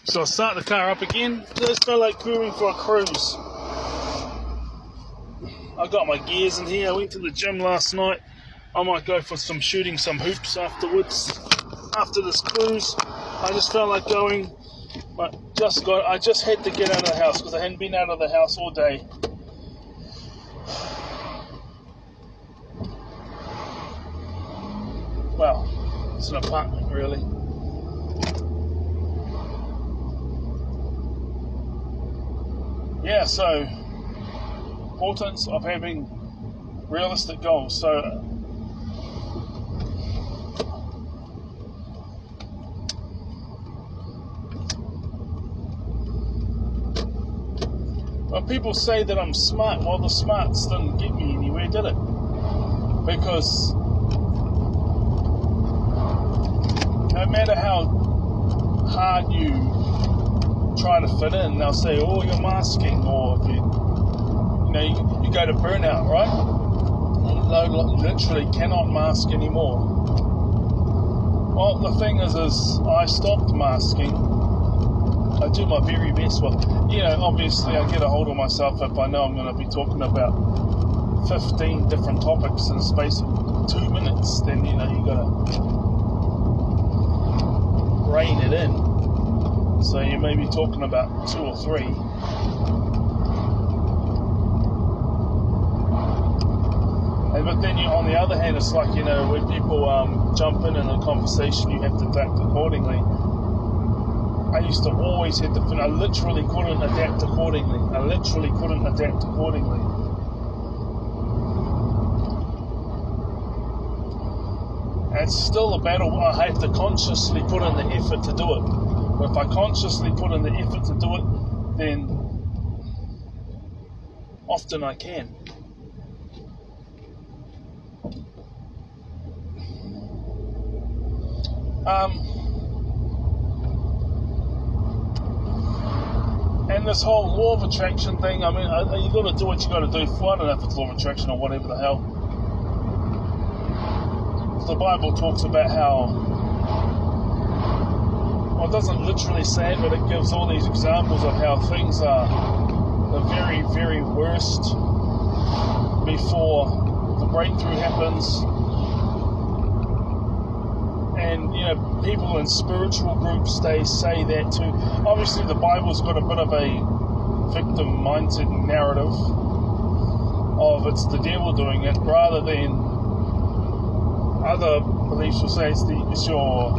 So I start the car up again. Just felt like cruising for a cruise. I got my gears in here. I went to the gym last night. I might go for shooting some hoops afterwards. After this cruise, I just felt like going. But I just had to get out of the house because I hadn't been out of the house all day. Well, it's an apartment really. Yeah, so importance of having realistic goals. So when people say that I'm smart, well, the smarts didn't get me anywhere, did it? Because no matter how hard you try to fit in, they'll say, oh, you're masking, or if you go to burnout, right? You literally cannot mask anymore. Well, the thing is I stopped masking. I do my very best. Well, obviously I get a hold of myself if I know I'm going to be talking about 15 different topics in the space of 2 minutes, then, you got to rein it in. So you may be talking about 2 or 3. But then on the other hand, it's like, when people jump in a conversation, you have to adapt accordingly. I used to always have to, I literally couldn't adapt accordingly. It's still a battle. I have to consciously put in the effort to do it. But if I consciously put in the effort to do it, then often I can. And this whole law of attraction thing, I mean, you got to do what you got to do. I don't know if it's law of attraction or whatever the hell. The Bible talks about how, well, it doesn't literally say it, but it gives all these examples of how things are the very, very worst before the breakthrough happens. And, people in spiritual groups, they say that too. Obviously, the Bible's got a bit of a victim mindset narrative of it's the devil doing it, rather than other beliefs will say it's your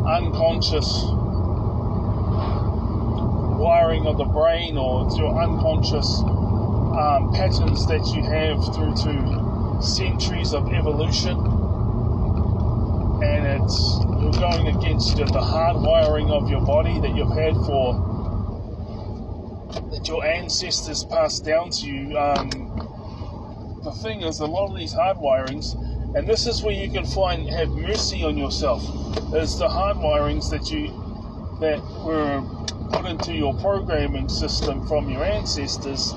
unconscious wiring of the brain, or it's your unconscious patterns that you have through to centuries of evolution, and you're going against the hard wiring of your body that you've had that your ancestors passed down to you. The thing is, a lot of these hard wirings, and this is where you can have mercy on yourself, is the hard wirings that were put into your programming system from your ancestors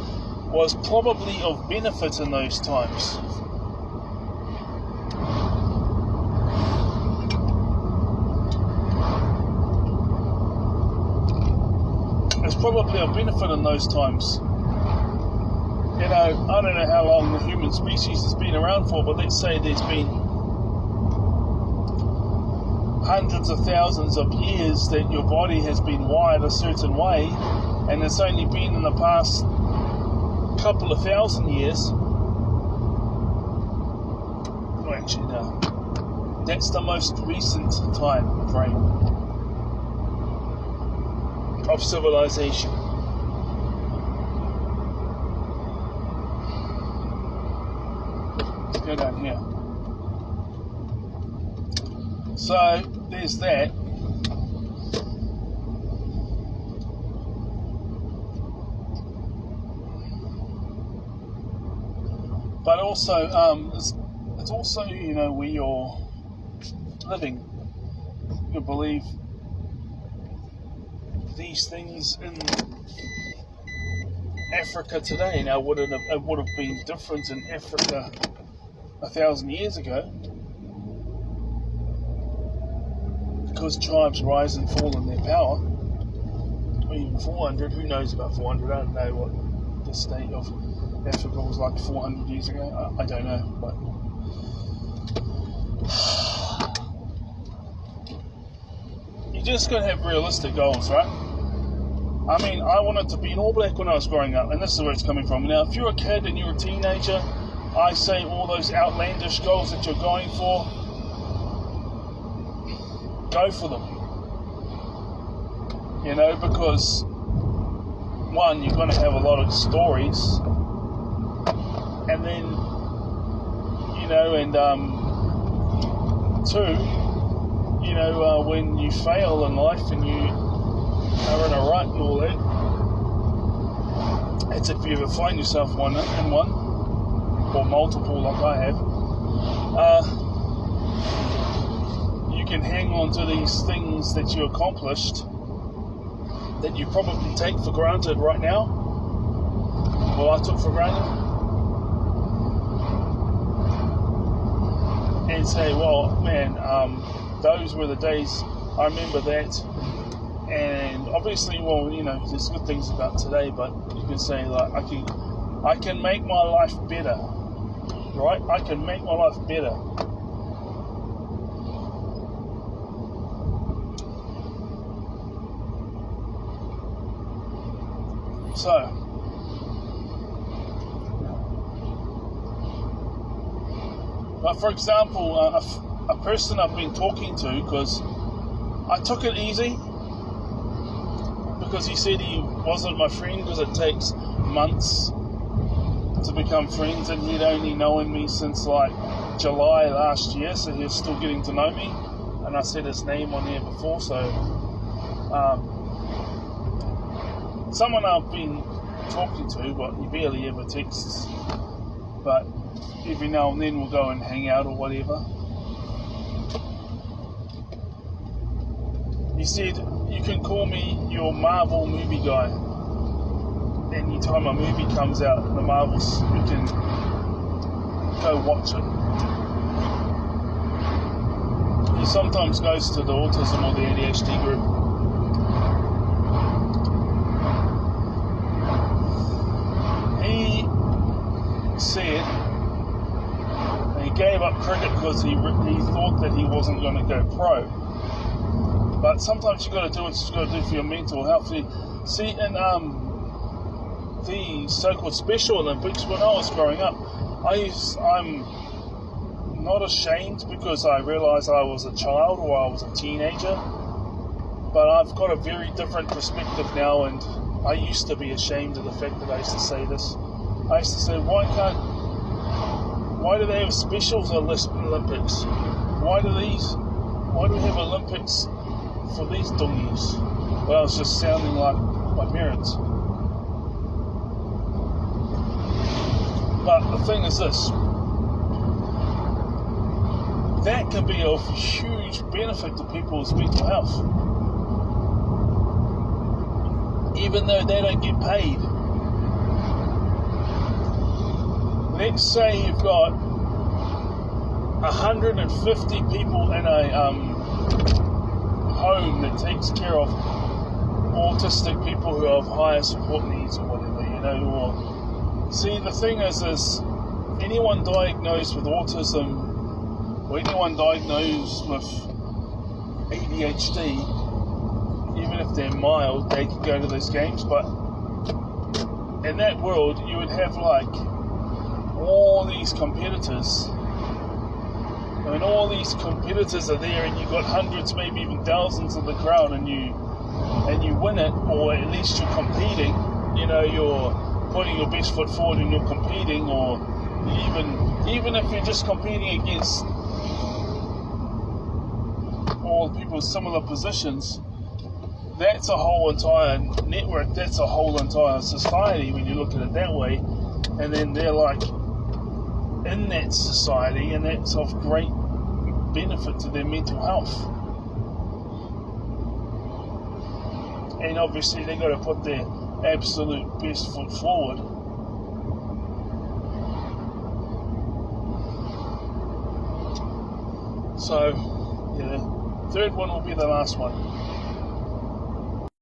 was probably of benefit in those times. It's probably of benefit in those times. I don't know how long the human species has been around for, but let's say there's been hundreds of thousands of years that your body has been wired a certain way, and it's only been in the past couple of thousand years. Well, actually, no. That's the most recent time frame of civilization. Let's go down here. So there's that. But also, it's also, where you're living. You believe these things in Africa today. Now, it would have been different in Africa 1,000 years ago, because tribes rise and fall in their power. even 400. Who knows about 400? I don't know what the state of Africa was like 400 years ago. I don't know, but you just got to have realistic goals, right? I mean, I wanted to be an All Black when I was growing up, and this is where it's coming from. Now, if you're a kid and you're a teenager, I say all those outlandish goals that you're going for, go for them. You know, because one, you're going to have a lot of stories, and then, you know, and two, you know, when you fail in life and you are in a rut and all that, it's if you ever find yourself in one, or multiple like I have, you can hang on to these things that you accomplished that you probably take for granted right now. Well, I took for granted. And say, well, man, those were the days, I remember that. And obviously, well, you know, there's good things about today, but you can say, like, I can make my life better, right? I can make my life better. So, but for example, a person I've been talking to, because I took it easy, because he said he wasn't my friend, because it takes months to become friends, and he'd only known me since like July last year, so he was still getting to know me, and I said his name on there before, so someone I've been talking to, but he barely ever texts, but every now and then we'll go and hang out or whatever. He said, you can call me your Marvel movie guy. Anytime a movie comes out in the Marvels, you can go watch it. He sometimes goes to the autism or the ADHD group. He said he gave up cricket because he thought that he wasn't going to go pro. But sometimes you got to do what you got to do for your mental health. See, in the so-called Special Olympics, when I was growing up, I'm not ashamed because I realised I was a child or I was a teenager. But I've got a very different perspective now, and I used to be ashamed of the fact that I used to say this. I used to say, why do they have Special Olympics? Why do we have Olympics for these dongies? Well, I was just sounding like my parents. But the thing is this, that can be of huge benefit to people's mental health, even though they don't get paid. Let's say you've got 150 people in a home that takes care of autistic people who have higher support needs or whatever, you know, or see, the thing is anyone diagnosed with autism or anyone diagnosed with ADHD, even if they're mild, they can go to those games, but in that world you would have like all these competitors. I mean, all these competitors are there, and you've got hundreds, maybe even thousands of the crowd, and you win it, or at least you're competing. You know, you're putting your best foot forward, and you're competing, or even if you're just competing against all people in similar positions. That's a whole entire network. That's a whole entire society when you look at it that way. And then they're like in that society, and that's of great benefit to their mental health. And obviously they got to put their absolute best foot forward. So, yeah, third one will be the last one.